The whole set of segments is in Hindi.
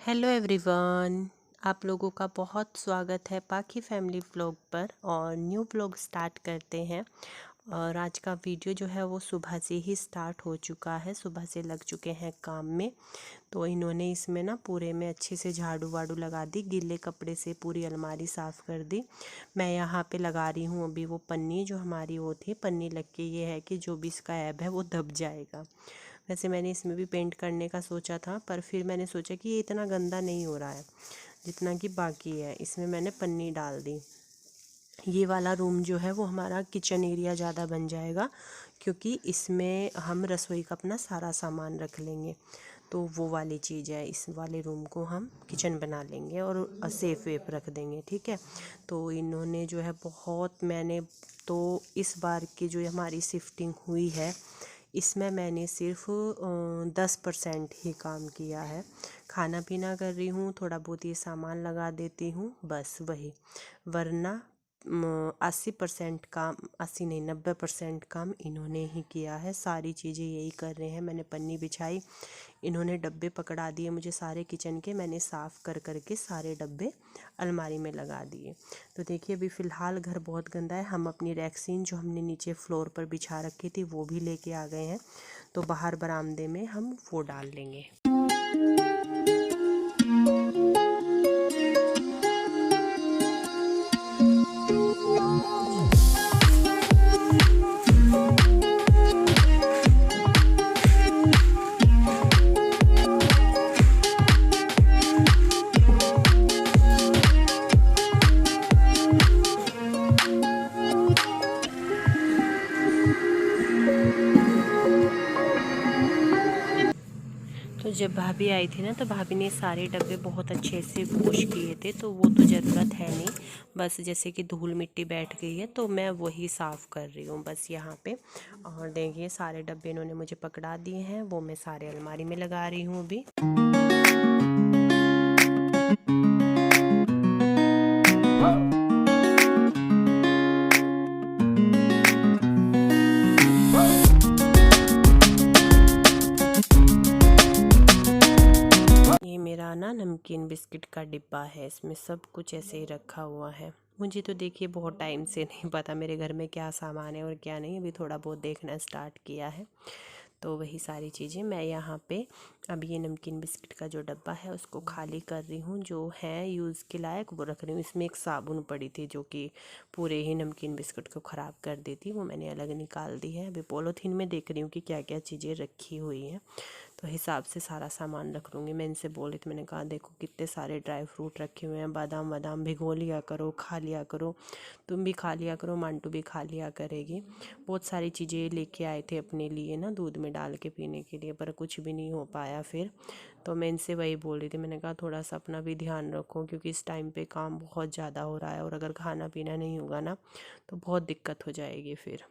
Hello everyone. आप लोगों का बहुत स्वागत है पाखी फैमिली व्लॉग पर। और न्यू व्लॉग स्टार्ट करते हैं। और आज का वीडियो जो है वो सुबह से ही स्टार्ट हो चुका है, सुबह से लग चुके हैं काम में। तो इन्होंने इसमें ना पूरे में अच्छे से झाड़ू वाड़ू लगा दी, गीले कपड़े से पूरी अलमारी साफ़ कर दी। मैं यहाँ पे लगा रही हूँ अभी वो पन्नी, जो हमारी वो थी पन्नी लग के ये है कि जो भी इसका ऐब है वो दब जाएगा। वैसे मैंने इसमें भी पेंट करने का सोचा था, पर फिर मैंने सोचा कि ये इतना गंदा नहीं हो रहा है जितना कि बाकी है। इसमें मैंने पन्नी डाल दी। ये वाला रूम जो है वो हमारा किचन एरिया ज़्यादा बन जाएगा, क्योंकि इसमें हम रसोई का अपना सारा सामान रख लेंगे। तो वो वाली चीज़ है, इस वाले रूम को हम किचन बना लेंगे और सेफ वेफ रख देंगे। ठीक है। तो इन्होंने जो है बहुत, मैंने तो इस बार की जो हमारी शिफ्टिंग हुई है इसमें मैंने सिर्फ 10% ही काम किया है। खाना पीना कर रही हूँ, थोड़ा बहुत ये सामान लगा देती हूँ, बस वही। वरना 80% काम, 80 नहीं 90% काम इन्होंने ही किया है। सारी चीज़ें यही कर रहे हैं। मैंने पन्नी बिछाई, इन्होंने डब्बे पकड़ा दिए मुझे सारे किचन के, मैंने साफ़ कर करके सारे डब्बे अलमारी में लगा दिए। तो देखिए अभी फ़िलहाल घर बहुत गंदा है। हम अपनी रैक्सीन जो हमने नीचे फ्लोर पर बिछा रखी थी वो भी लेके आ गए हैं। तो बाहर बरामदे में हम वो डाल लेंगे। तो जब भाभी आई थी ना, तो भाभी ने सारे डब्बे बहुत अच्छे से वॉश किए थे, तो वो तो ज़रूरत है नहीं। बस जैसे कि धूल मिट्टी बैठ गई है तो मैं वही साफ़ कर रही हूँ बस यहाँ पे। और देखिए सारे डब्बे इन्होंने मुझे पकड़ा दिए हैं, वो मैं सारे अलमारी में लगा रही हूँ अभी। ये मेरा ना नमकीन बिस्किट का डिब्बा है, इसमें सब कुछ ऐसे ही रखा हुआ है। मुझे तो देखिए बहुत टाइम से नहीं पता मेरे घर में क्या सामान है और क्या नहीं, अभी थोड़ा बहुत देखना स्टार्ट किया है। तो वही सारी चीज़ें मैं यहाँ पे अभी ये नमकीन बिस्किट का जो डब्बा है उसको खाली कर रही हूँ। जो है यूज़ के लायक वो रख रही हूँ। इसमें एक साबुन पड़ी थी जो कि पूरे ही नमकीन बिस्किट को ख़राब कर देती, वो मैंने अलग निकाल दी है। अभी पॉलीथीन में देख रही हूँ कि क्या क्या चीज़ें रखी हुई हैं, तो हिसाब से सारा सामान रख लूँगी। मैं इनसे बोली थी, मैंने कहा देखो कितने सारे ड्राई फ्रूट रखे हुए हैं, बादाम वादाम भिगो लिया करो, खा लिया करो, तुम भी खा लिया करो, मांटू भी खा लिया करेगी। बहुत सारी चीज़ें लेके आए थे अपने लिए ना, दूध में डाल के पीने के लिए, पर कुछ भी नहीं हो पाया फिर। तो मैं इनसे वही बोल रही थी, मैंने कहा थोड़ा सा अपना भी ध्यान रखो, क्योंकि इस टाइम पे काम बहुत ज़्यादा हो रहा है और अगर खाना पीना नहीं होगा ना तो बहुत दिक्कत हो जाएगी फिर।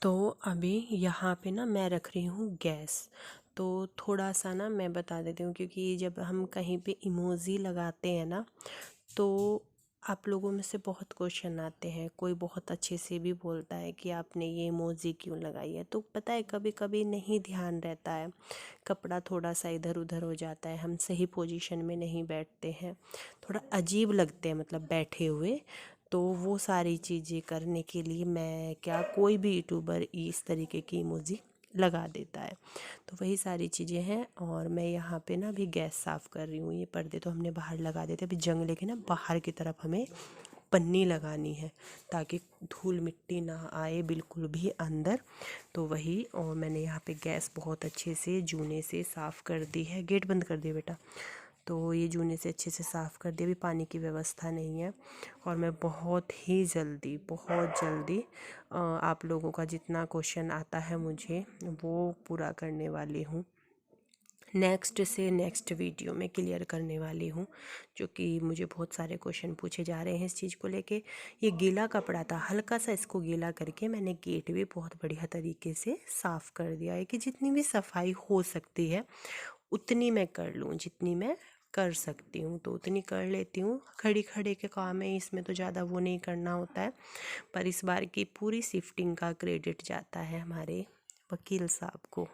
तो अभी यहाँ पे ना मैं रख रही हूँ गैस। तो थोड़ा सा ना मैं बता देती हूँ, क्योंकि जब हम कहीं पे इमोजी लगाते हैं ना, तो आप लोगों में से बहुत क्वेश्चन आते हैं। कोई बहुत अच्छे से भी बोलता है कि आपने ये इमोजी क्यों लगाई है। तो पता है कभी कभी नहीं ध्यान रहता है, कपड़ा थोड़ा सा इधर उधर हो जाता है, हम सही पोजीशन में नहीं बैठते हैं, थोड़ा अजीब लगते हैं मतलब बैठे हुए। तो वो सारी चीज़ें करने के लिए मैं क्या, कोई भी यूट्यूबर इस तरीके की इमोजी लगा देता है। तो वही सारी चीज़ें हैं। और मैं यहाँ पे ना अभी गैस साफ़ कर रही हूँ। ये पर्दे तो हमने बाहर लगा देते, अभी जंग लेके ना बाहर की तरफ हमें पन्नी लगानी है, ताकि धूल मिट्टी ना आए बिल्कुल भी अंदर। तो वही, और मैंने यहाँ पे गैस बहुत अच्छे से जूने से साफ़ कर दी है। गेट बंद कर दिया बेटा। तो ये जूने से अच्छे से साफ़ कर दिया। अभी पानी की व्यवस्था नहीं है। और मैं बहुत ही जल्दी, बहुत जल्दी आप लोगों का जितना क्वेश्चन आता है मुझे वो पूरा करने वाली हूँ। नेक्स्ट से नेक्स्ट वीडियो में क्लियर करने वाली हूँ, जो कि मुझे बहुत सारे क्वेश्चन पूछे जा रहे हैं इस चीज़ को लेके। ये गीला कपड़ा था, हल्का सा इसको गीला करके मैंने गेट भी बहुत बढ़िया तरीके से साफ़ कर दिया है कि जितनी भी सफाई हो सकती है उतनी मैं कर लूँ, जितनी मैं कर सकती हूँ तो उतनी कर लेती हूँ। खड़ी खड़े के काम है, इसमें तो ज़्यादा वो नहीं करना होता है। पर इस बार की पूरी शिफ्टिंग का क्रेडिट जाता है हमारे वकील साहब को।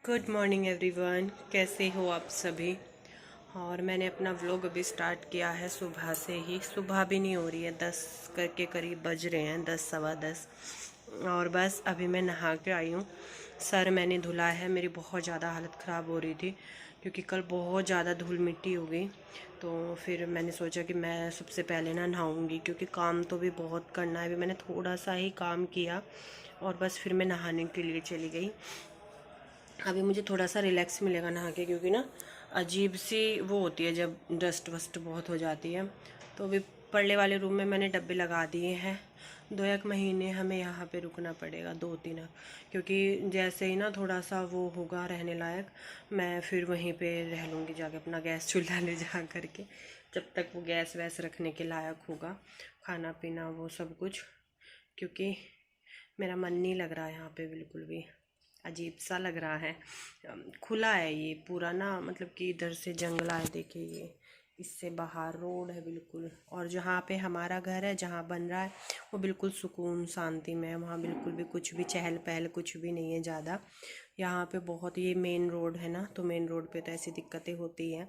गुड मॉर्निंग एवरीवन, कैसे हो आप सभी। और मैंने अपना व्लॉग अभी स्टार्ट किया है सुबह से ही। सुबह भी नहीं हो रही है, 10 के करीब बज रहे हैं, 10 सवा 10। और बस अभी मैं नहा के आई हूँ। सर मैंने धुला है, मेरी बहुत ज़्यादा हालत ख़राब हो रही थी क्योंकि कल बहुत ज़्यादा धूल मिट्टी हो गई। तो फिर मैंने सोचा कि मैं सबसे पहले ना नहाऊंगी, क्योंकि काम तो भी बहुत करना है। अभी मैंने थोड़ा सा ही काम किया और बस फिर मैं नहाने के लिए चली गई। अभी मुझे थोड़ा सा रिलैक्स मिलेगा नहा के, क्योंकि ना अजीब सी वो होती है जब डस्ट वस्ट बहुत हो जाती है। तो अभी पढ़ने वाले रूम में मैंने डब्बे लगा दिए हैं। 2-1 महीने हमें यहाँ पे रुकना पड़ेगा, 2-3, क्योंकि जैसे ही ना थोड़ा सा वो होगा रहने लायक, मैं फिर वहीं पे रह लूँगी जाके, अपना गैस चूल्हा ले जा करके, जब तक वो गैस वैस रखने के लायक होगा, खाना पीना वो सब कुछ। क्योंकि मेरा मन नहीं लग रहा है यहाँ पे, बिल्कुल भी अजीब सा लग रहा है। खुला है ये पूरा ना, मतलब कि इधर से जंगला है, देखिए ये, इससे बाहर रोड है बिल्कुल। और जहाँ पे हमारा घर है, जहाँ बन रहा है, वो बिल्कुल सुकून शांति में है। वहाँ बिल्कुल भी कुछ भी चहल पहल कुछ भी नहीं है ज़्यादा। यहाँ पे बहुत, ये मेन रोड है ना, तो मेन रोड पे तो ऐसी दिक्कतें होती हैं।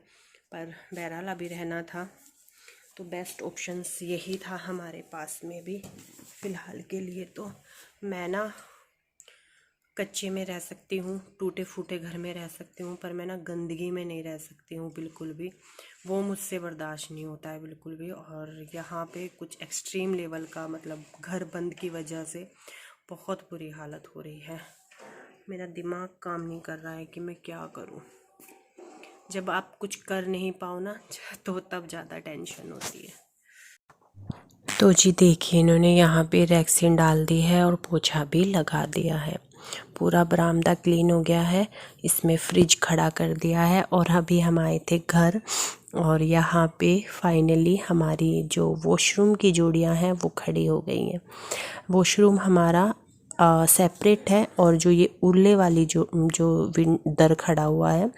पर बहरहाल अभी रहना था तो बेस्ट ऑप्शंस यही था हमारे पास में भी फ़िलहाल के लिए। तो मैं ना कच्चे में रह सकती हूँ, टूटे फूटे घर में रह सकती हूँ, पर मैं ना गंदगी में नहीं रह सकती हूँ बिल्कुल भी। वो मुझसे बर्दाश्त नहीं होता है बिल्कुल भी। और यहाँ पे कुछ एक्सट्रीम लेवल का, मतलब घर बंद की वजह से बहुत बुरी हालत हो रही है। मेरा दिमाग काम नहीं कर रहा है कि मैं क्या करूँ। जब आप कुछ कर नहीं पाओ ना, तो तब ज़्यादा टेंशन होती है। तो जी देखिए, इन्होंने यहाँ पे वैक्सीन डाल दी है और पोछा भी लगा दिया है। पूरा बरामदा क्लीन हो गया है, इसमें फ्रिज खड़ा कर दिया है। और अभी हम आए थे घर, और यहाँ पे फाइनली हमारी जो वॉशरूम की जोड़ियाँ हैं वो खड़ी हो गई हैं। वॉशरूम हमारा सेपरेट है, और जो ये उरले वाली जो दर खड़ा हुआ है,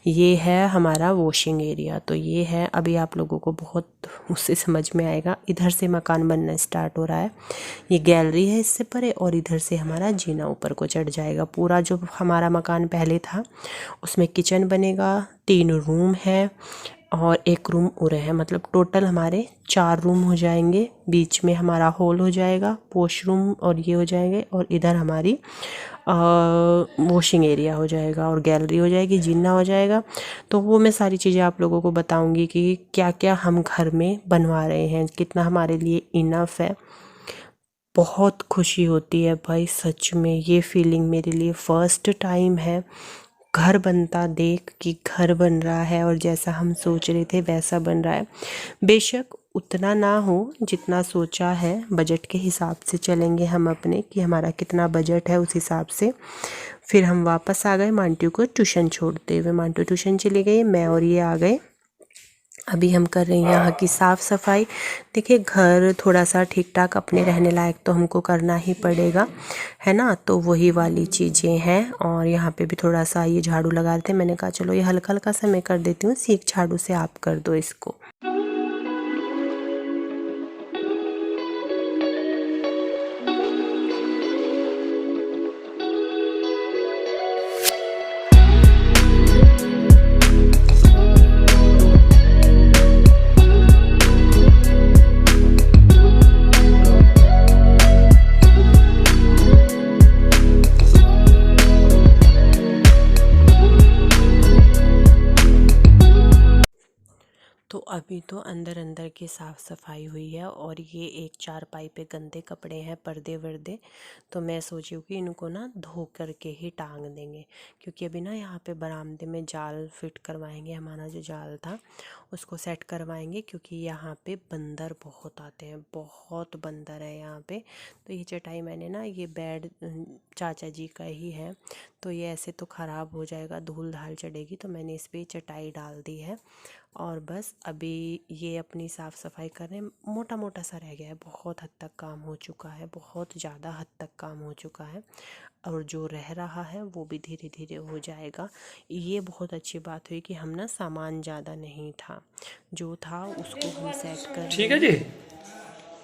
ये है हमारा वॉशिंग एरिया। तो ये है, अभी आप लोगों को बहुत उससे समझ में आएगा। इधर से मकान बनना स्टार्ट हो रहा है, ये गैलरी है इससे परे, और इधर से हमारा जीना ऊपर को चढ़ जाएगा। पूरा जो हमारा मकान पहले था उसमें किचन बनेगा, 3 रूम है और 1 रूम उरे है, मतलब टोटल हमारे 4 रूम हो जाएंगे। बीच में हमारा हॉल हो जाएगा, वॉशरूम और ये हो जाएंगे, और इधर हमारी वॉशिंग एरिया हो जाएगा, और गैलरी हो जाएगी, जीना हो जाएगा। तो वो मैं सारी चीज़ें आप लोगों को बताऊंगी कि क्या क्या हम घर में बनवा रहे हैं, कितना हमारे लिए इनफ है। बहुत खुशी होती है भाई, सच में ये फीलिंग मेरे लिए फ़र्स्ट टाइम है। घर बनता देख कि घर बन रहा है, और जैसा हम सोच रहे थे वैसा बन रहा है। बेशक उतना ना हो जितना सोचा है, बजट के हिसाब से चलेंगे हम अपने, कि हमारा कितना बजट है उस हिसाब से। फिर हम वापस आ गए मांटू को ट्यूशन छोड़ते हुए। मांटू ट्यूशन चली गई, मैं और ये आ गए। अभी हम कर रहे हैं यहाँ की साफ़ सफाई। देखिए, घर थोड़ा सा ठीक ठाक अपने रहने लायक तो हमको करना ही पड़ेगा, है ना। तो वही वाली चीज़ें हैं। और यहाँ पे भी थोड़ा सा ये झाड़ू लगा रहे थे, मैंने कहा चलो ये हल्का हल्का सा मैं कर देती हूँ, सीख झाड़ू से आप कर दो इसको। अभी तो अंदर अंदर की साफ़ सफाई हुई है और ये एक चारपाई पे गंदे कपड़े हैं, पर्दे वर्दे, तो मैं सोची हूँ कि इनको ना धो करके ही टांग देंगे, क्योंकि अभी ना यहाँ पे बरामदे में जाल फिट करवाएंगे। हमारा जो जाल था उसको सेट करवाएंगे, क्योंकि यहाँ पे बंदर बहुत आते हैं, बहुत बंदर है यहाँ पे। तो ये चटाई मैंने ना, ये बेड चाचा जी का ही है, तो ये ऐसे तो ख़राब हो जाएगा, धूल धाल चढ़ेगी, तो मैंने इस पर चटाई डाल दी है। और बस अभी ये अपनी साफ़ सफाई कर रहे हैं। मोटा मोटा सा रह गया है, बहुत हद तक काम हो चुका है, बहुत ज़्यादा हद तक काम हो चुका है, और जो रह रहा है वो भी धीरे धीरे हो जाएगा। ये बहुत अच्छी बात हुई कि हम ना सामान ज़्यादा नहीं था, जो था उसको हम सेट कर ठीक है जी।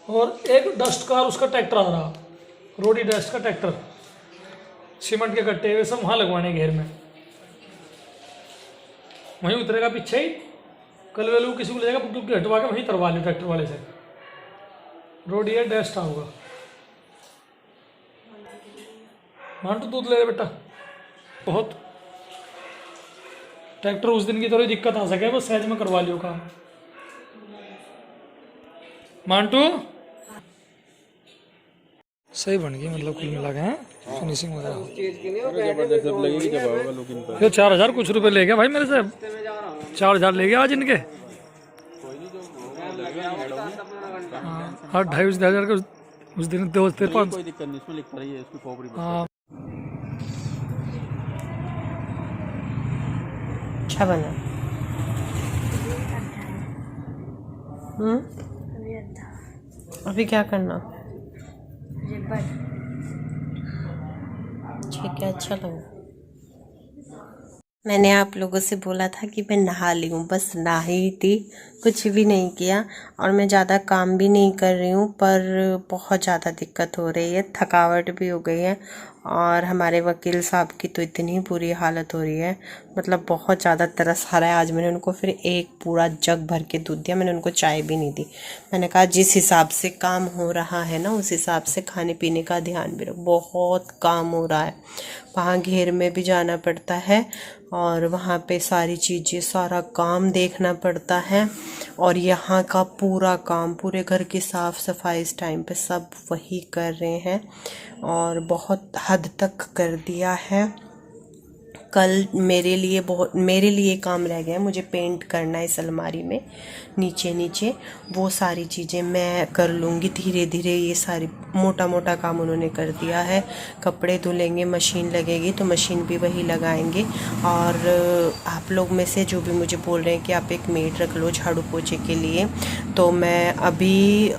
और एक डस्ट कार उसका ट्रैक्टर आ रहा, रोडी डस्ट का ट्रैक्टर, सीमेंट के कट्टे वे सब वहाँ लगवाने घेर में, वहीं उतरेगा पीछे ही। कल वेलू किसी को ले जाएगा, बुक हटवा के वहीं तरवा ले ट्रैक्टर वाले से। रोडी है डस्ट होगा। मांटू दूध ले ले बेटा। बहुत ट्रैक्टर उस दिन की थोड़ी दिक्कत आ सके, बस सहज में करवा लियो काम। मांटू सही बन गई, मतलब कुल मिला के फिनिशिंग वगैरह। ये 4000 कुछ रुपए ले गया भाई मेरे से, 4000 ले गया आज इनके। हाँ 2,500 के उस दिन दोस्त थे। कोई दिक्कत नहीं, इसमें लिखा रही है इसकी खोपड़ी। हाँ अच्छा बना। अभी क्या करना? ठीक है, अच्छा लगा। मैंने आप लोगों से बोला था कि मैं नहा ली हूँ, बस नहाई थी, कुछ भी नहीं किया, और मैं ज़्यादा काम भी नहीं कर रही हूँ, पर बहुत ज़्यादा दिक्कत हो रही है, थकावट भी हो गई है। और हमारे वकील साहब की तो इतनी बुरी हालत हो रही है, मतलब बहुत ज़्यादा तरस आ रहा है। आज मैंने उनको फिर एक पूरा जग भर के दूध दिया, मैंने उनको चाय भी नहीं दी। मैंने कहा जिस हिसाब से काम हो रहा है ना, उस हिसाब से खाने पीने का ध्यान भी रखो, बहुत काम हो रहा है। वहाँ घेर में भी जाना पड़ता है, और वहाँ पे सारी चीज़ें, सारा काम देखना पड़ता है, और यहाँ का पूरा काम, पूरे घर की साफ़ सफाई इस टाइम पे सब वही कर रहे हैं, और बहुत हद तक कर दिया है। कल मेरे लिए काम रह गया है, मुझे पेंट करना है इस अलमारी में नीचे नीचे, वो सारी चीज़ें मैं कर लूँगी धीरे धीरे। ये सारी मोटा मोटा काम उन्होंने कर दिया है। कपड़े धुलेंगे, मशीन लगेगी तो मशीन भी वही लगाएंगे। और आप लोग में से जो भी मुझे बोल रहे हैं कि आप एक मेड रख लो झाड़ू पोछे के लिए, तो मैं अभी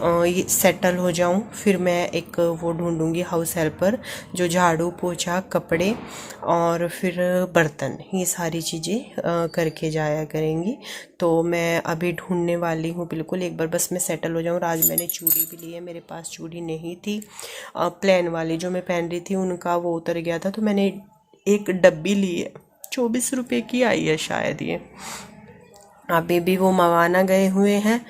सेटल हो जाऊं, फिर मैं एक वो ढूंढूंगी हाउस हेल्पर, जो झाड़ू पोछा, कपड़े और फिर बर्तन, ये सारी चीज़ें करके जाया करेंगी। तो मैं अभी ढूंढने वाली हूँ बिल्कुल, एक बार बस मैं सेटल हो जाऊँ। आज मैंने चूड़ी भी ली है, मेरे पास चूड़ी नहीं थी, प्लेन वाली जो मैं पहन रही थी उनका वो उतर गया था, तो मैंने एक डब्बी ली है, 24 रुपये की आई है शायद ये। अभी भी वो मवाना गए हुए हैं,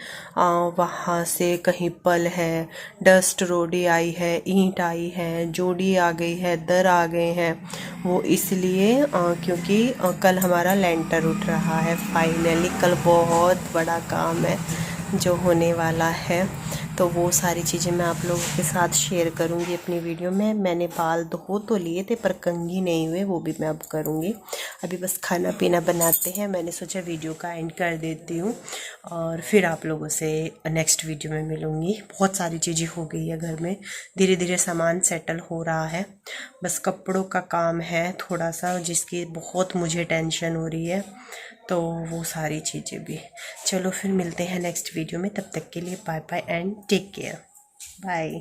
वहाँ से कहीं पल है, डस्ट रोडी आई है, ईंट आई है, जोड़ी आ गई है, दर आ गए हैं। वो इसलिए क्योंकि कल हमारा लेंटर उठ रहा है फाइनली। कल बहुत बड़ा काम है जो होने वाला है, तो वो सारी चीज़ें मैं आप लोगों के साथ शेयर करूँगी अपनी वीडियो में। मैंने बाल धो तो लिए थे पर कंघी नहीं हुए, वो भी मैं अब करूँगी। अभी बस खाना पीना बनाते हैं, मैंने सोचा वीडियो का एंड कर देती हूँ और फिर आप लोगों से नेक्स्ट वीडियो में मिलूँगी। बहुत सारी चीज़ें हो गई है घर में, धीरे धीरे सामान सेटल हो रहा है, बस कपड़ों का काम है थोड़ा सा, जिसकी बहुत मुझे टेंशन हो रही है, तो वो सारी चीज़ें भी। चलो फिर मिलते हैं नेक्स्ट वीडियो में, तब तक के लिए bye bye and take care, bye.